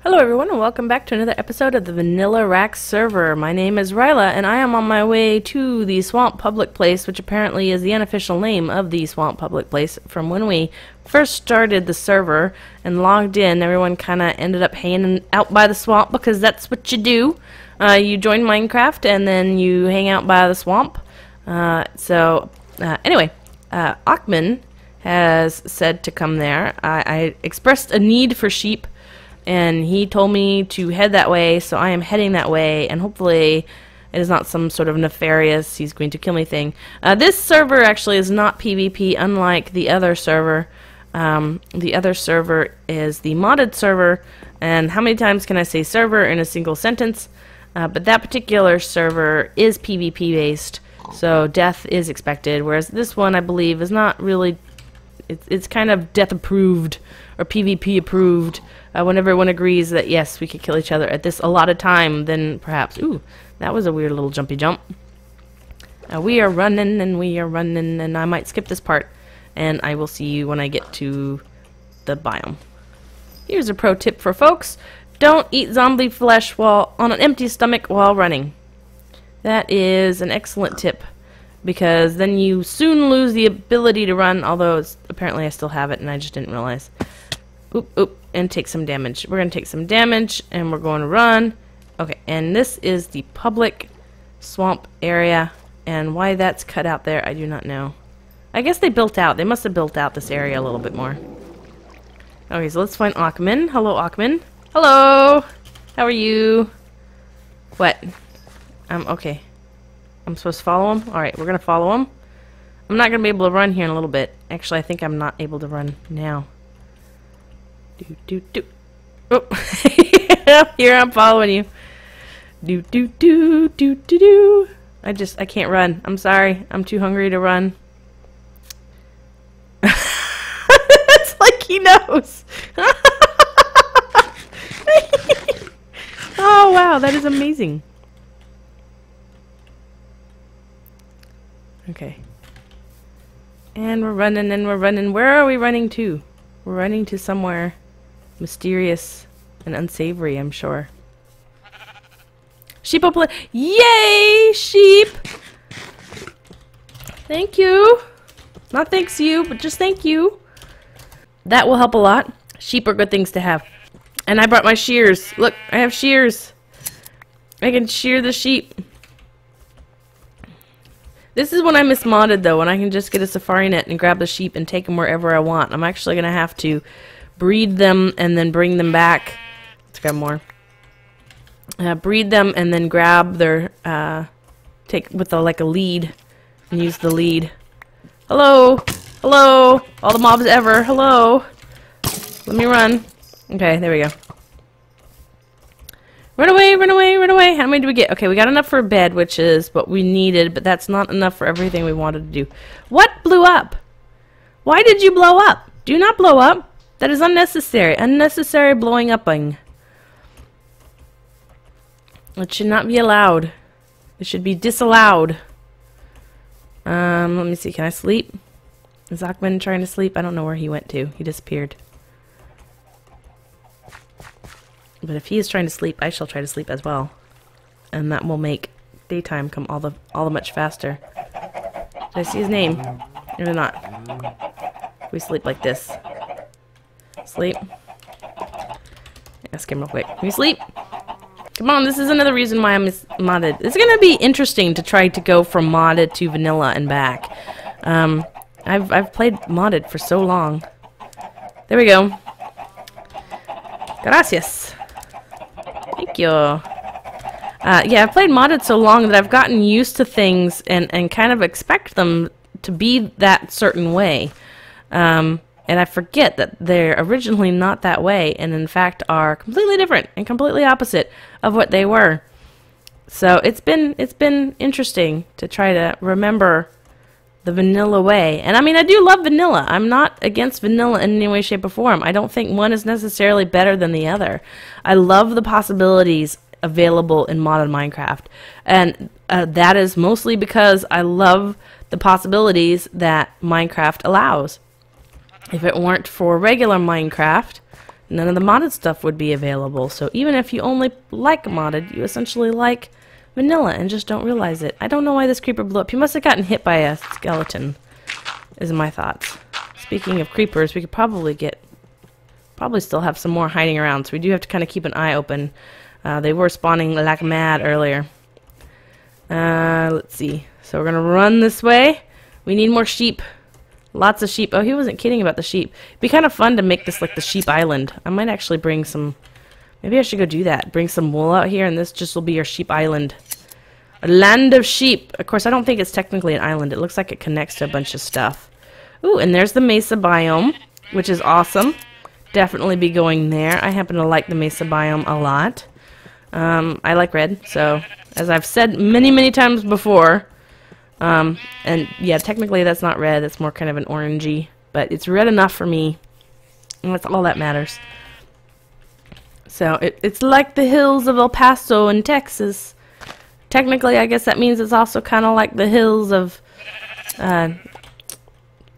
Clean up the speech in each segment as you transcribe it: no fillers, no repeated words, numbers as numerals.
Hello everyone and welcome back to another episode of the Vanilla RAC server. My name is Ryla and I am on my way to the Swamp Public Place, which apparently is the unofficial name of the Swamp Public Place. From when we first started the server and logged in, everyone kind of ended up hanging out by the swamp because that's what you do. You join Minecraft and then you hang out by the swamp. Anyway, Ocman has said to come there. I expressed a need for sheep, and he told me to head that way, so I am heading that way, and hopefully it is not some sort of nefarious, he's going to kill me thing. This server actually is not PvP, unlike the other server. The other server is the modded server, and how many times can I say server in a single sentence? But that particular server is PvP based, so death is expected, whereas this one, I believe, is not really... It's kind of death approved, or PvP approved. When everyone agrees that yes, we could kill each other at this allotted time, then perhaps... Ooh, that was a weird little jumpy jump. We are running, and I might skip this part, and I will see you when I get to the biome. Here's a pro tip for folks. Don't eat zombie flesh while on an empty stomach while running. That is an excellent tip, because then you soon lose the ability to run, although apparently I still have it and I just didn't realize. Oop, and take some damage. We're going to take some damage, and we're going to run. Okay, and this is the public swamp area, and why that's cut out there, I do not know. I guess they must have built out this area a little bit more. Okay, so let's find Ocman. Hello, Ocman. Hello! How are you? What? Okay. I'm supposed to follow him? Alright, we're going to follow him. I'm not going to be able to run here in a little bit. Actually, I think I'm not able to run now. Oh, here I'm following you. I can't run. I'm sorry. I'm too hungry to run. It's like he knows. Oh wow, that is amazing. Okay. And we're running and we're running. Where are we running to? We're running to somewhere mysterious and unsavory, I'm sure. Sheep up. Yay, sheep! Thank you. Not thanks you, but just thank you. That will help a lot. Sheep are good things to have. And I brought my shears. Look, I have shears. I can shear the sheep. This is when I mismodded, though, when I can just get a safari net and grab the sheep and take them wherever I want. I'm actually going to have to breed them and then bring them back. Let's grab more. Breed them and then grab their, take with like a lead and use the lead. Hello! Hello! All the mobs ever. Hello! Let me run. Okay, there we go. Run away, run away, run away. How many do we get? Okay, we got enough for a bed, which is what we needed, but that's not enough for everything we wanted to do. What blew up? Why did you blow up? Do not blow up. That is unnecessary. Unnecessary blowing upping. It should not be allowed. It should be disallowed. Let me see. Can I sleep? Is Ocman trying to sleep? I don't know where he went to. He disappeared. But if he is trying to sleep, I shall try to sleep as well. And that will make daytime come all the much faster. Did I see his name? Or not? We sleep like this. Sleep. Ask him real quick. Can you sleep? Come on, this is another reason why I'm modded. It's gonna be interesting to try to go from modded to vanilla and back. I've played modded for so long. There we go. Gracias. Thank you. Yeah, I've played modded so long that I've gotten used to things and kind of expect them to be that certain way. And I forget that they're originally not that way, and in fact are completely different and completely opposite of what they were. So it's been interesting to try to remember the vanilla way. And I mean, I do love vanilla. I'm not against vanilla in any way, shape, or form. I don't think one is necessarily better than the other. I love the possibilities available in modded Minecraft. And that is mostly because I love the possibilities that Minecraft allows. If it weren't for regular Minecraft, none of the modded stuff would be available. So even if you only like modded, you essentially like vanilla and just don't realize it. I don't know why this creeper blew up. He must have gotten hit by a skeleton, is my thoughts. Speaking of creepers, we could probably still have some more hiding around, so we do have to kind of keep an eye open. They were spawning like mad earlier. Let's see. So we're gonna run this way. We need more sheep. Lots of sheep. Oh, he wasn't kidding about the sheep. It'd be kind of fun to make this like the sheep island. I might actually bring some... Maybe I should go do that. Bring some wool out here, and this just will be your sheep island. A land of sheep. Of course, I don't think it's technically an island. It looks like it connects to a bunch of stuff. Ooh, and there's the mesa biome, which is awesome. Definitely be going there. I happen to like the mesa biome a lot. I like red, so as I've said many, many times before, and yeah, technically that's not red. It's more kind of an orangey, but it's red enough for me, and that's all that matters. So it's like the hills of El Paso in Texas. Technically, I guess that means it's also kind of like the hills of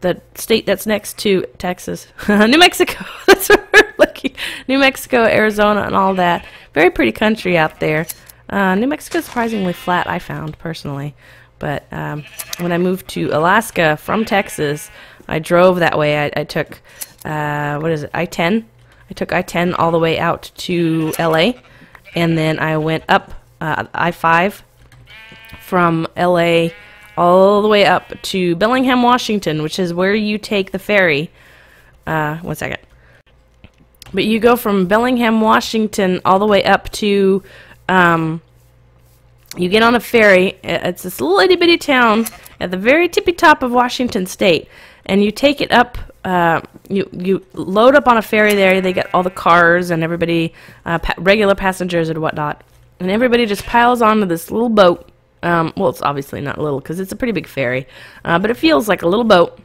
the state that's next to Texas. New Mexico. That's what we're looking. New Mexico, Arizona, and all that. Very pretty country out there. New Mexico is surprisingly flat, I found, personally. But when I moved to Alaska from Texas, I drove that way. I took, what is it, I-10? I took I-10 all the way out to LA, and then I went up I-5 from LA all the way up to Bellingham, Washington, which is where you take the ferry. One second. But you go from Bellingham, Washington, all the way up to, you get on a ferry. It's this little itty-bitty town at the very tippy top of Washington State, and you take it up, you load up on a ferry there. They get all the cars and everybody, regular passengers and whatnot, and everybody just piles onto this little boat. Well, it's obviously not little because it's a pretty big ferry, but it feels like a little boat.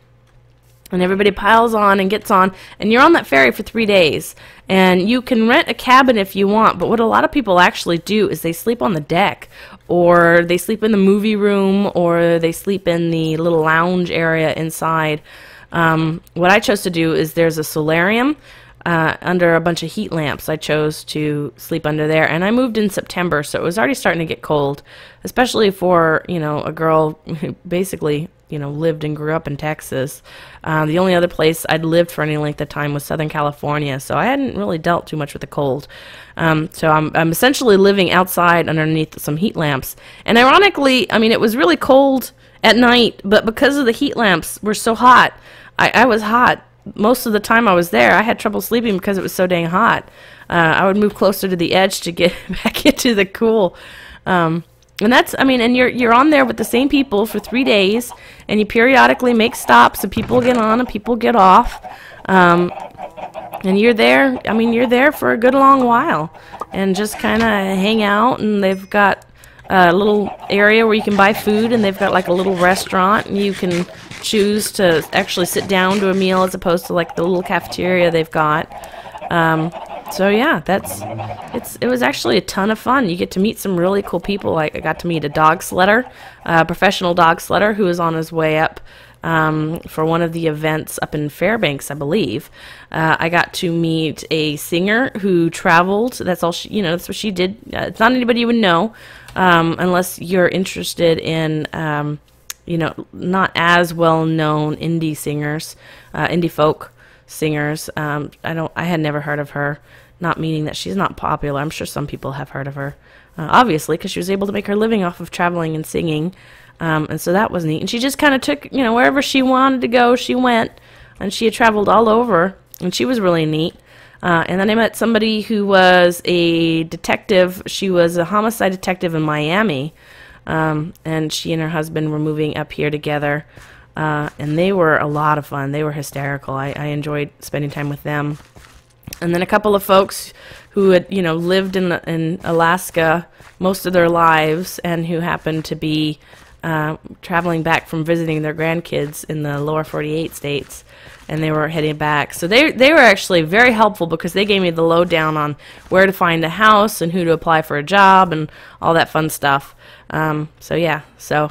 And everybody piles on and gets on, and you're on that ferry for 3 days. And you can rent a cabin if you want, but what a lot of people actually do is they sleep on the deck, or they sleep in the movie room, or they sleep in the little lounge area inside. What I chose to do is there's a solarium under a bunch of heat lamps. I chose to sleep under there, and I moved in September, so it was already starting to get cold, especially for, you know, a girl who basically, you know, lived and grew up in Texas. The only other place I'd lived for any length of time was Southern California, so I hadn't really dealt too much with the cold. So I'm essentially living outside underneath some heat lamps, and ironically, I mean, it was really cold at night, but because of the heat lamps were so hot, I was hot. Most of the time I was there, I had trouble sleeping because it was so dang hot. I would move closer to the edge to get back into the cool. And that's, I mean, and you're on there with the same people for 3 days, and you periodically make stops, and people get on and people get off. And you're there, I mean, you're there for a good long while, and just kind of hang out, and they've got a little area where you can buy food, and they've got like a little restaurant, and you can choose to actually sit down to a meal as opposed to like the little cafeteria they've got. So yeah, it was actually a ton of fun. You get to meet some really cool people. Like I got to meet a dog sledder, a professional dog sledder who was on his way up for one of the events up in Fairbanks, I believe. I got to meet a singer who traveled. That's all she, you know, that's what she did. It's not anybody you would know, unless you're interested in, you know, not as well-known indie singers, indie folk singers. I had never heard of her, not meaning that she's not popular. I'm sure some people have heard of her, obviously, because she was able to make her living off of traveling and singing, and so that was neat. And she just kind of took, you know, wherever she wanted to go, she went, and she had traveled all over, and she was really neat. And then I met somebody who was a detective. She was a homicide detective in Miami, and she and her husband were moving up here together, and they were a lot of fun. They were hysterical. I enjoyed spending time with them. And then a couple of folks who had, you know, lived in Alaska most of their lives, and who happened to be traveling back from visiting their grandkids in the lower 48 states, and they were heading back. So they were actually very helpful because they gave me the lowdown on where to find a house and who to apply for a job and all that fun stuff. So yeah, so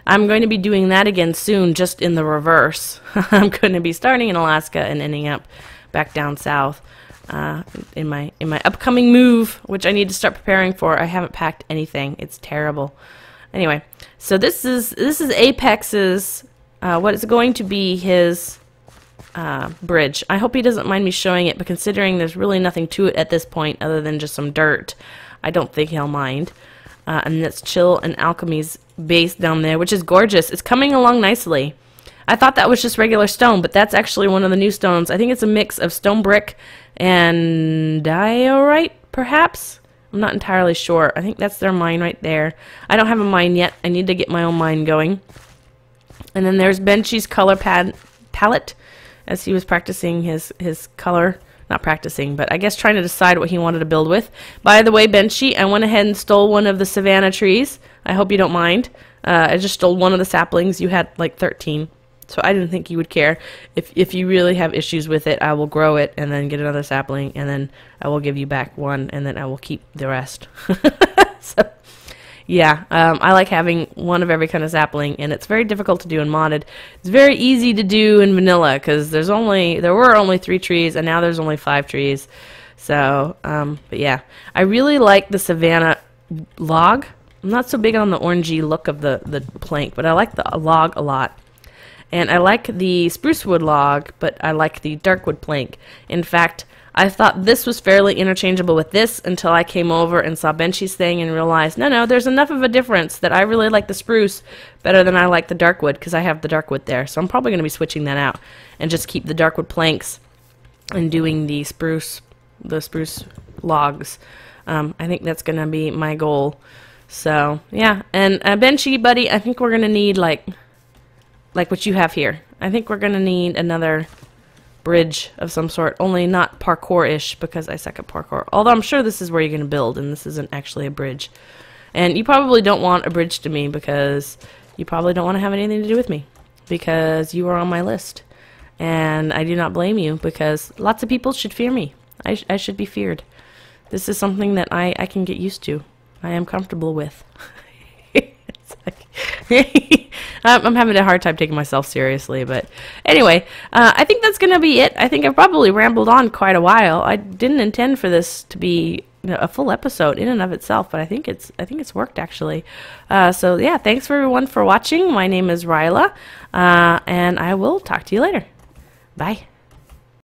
I'm going to be doing that again soon, just in the reverse. I'm going to be starting in Alaska and ending up back down south. in my upcoming move, which I need to start preparing for. I haven't packed anything. It's terrible. Anyway, so this is Apex's what is going to be his bridge. I hope he doesn't mind me showing it, but considering there's really nothing to it at this point other than just some dirt, I don't think he'll mind. And that's Chill and Alchemy's base down there, which is gorgeous. It's coming along nicely. I thought that was just regular stone, but that's actually one of the new stones. I think it's a mix of stone brick and diorite, perhaps? I'm not entirely sure. I think that's their mine right there. I don't have a mine yet. I need to get my own mine going. And then there's Benchy's color palette, as he was practicing his color. Not practicing, but I guess trying to decide what he wanted to build with. By the way, Benchy, I went ahead and stole one of the savanna trees. I hope you don't mind. I just stole one of the saplings. You had like 13. So I didn't think you would care. If you really have issues with it, I will grow it and then get another sapling, and then I will give you back one, and then I will keep the rest. So, yeah, I like having one of every kind of sapling, and it's very difficult to do in modded. It's very easy to do in vanilla because there were only 3 trees, and now there's only 5 trees. So, but yeah, I really like the savanna log. I'm not so big on the orangey look of the plank, but I like the log a lot. And I like the spruce wood log, but I like the dark wood plank. In fact, I thought this was fairly interchangeable with this until I came over and saw Benchy's thing and realized, no, there's enough of a difference that I really like the spruce better than I like the dark wood because I have the dark wood there. So I'm probably going to be switching that out and just keep the dark wood planks and doing the spruce logs. I think that's going to be my goal. So, yeah. And Benchy, buddy, I think we're going to need like what you have here. I think we're going to need another bridge of some sort, only not parkour-ish because I suck at parkour. Although I'm sure this is where you're going to build, and this isn't actually a bridge. And you probably don't want a bridge to me because you probably don't want to have anything to do with me because you are on my list. And I do not blame you because lots of people should fear me. I should be feared. This is something that I can get used to. I am comfortable with. It's like I'm having a hard time taking myself seriously, but anyway, I think that's gonna be it. I think I've probably rambled on quite a while. I didn't intend for this to be a full episode in and of itself, but I think it's worked actually. So yeah, thanks for everyone for watching. My name is Ryla, and I will talk to you later. Bye.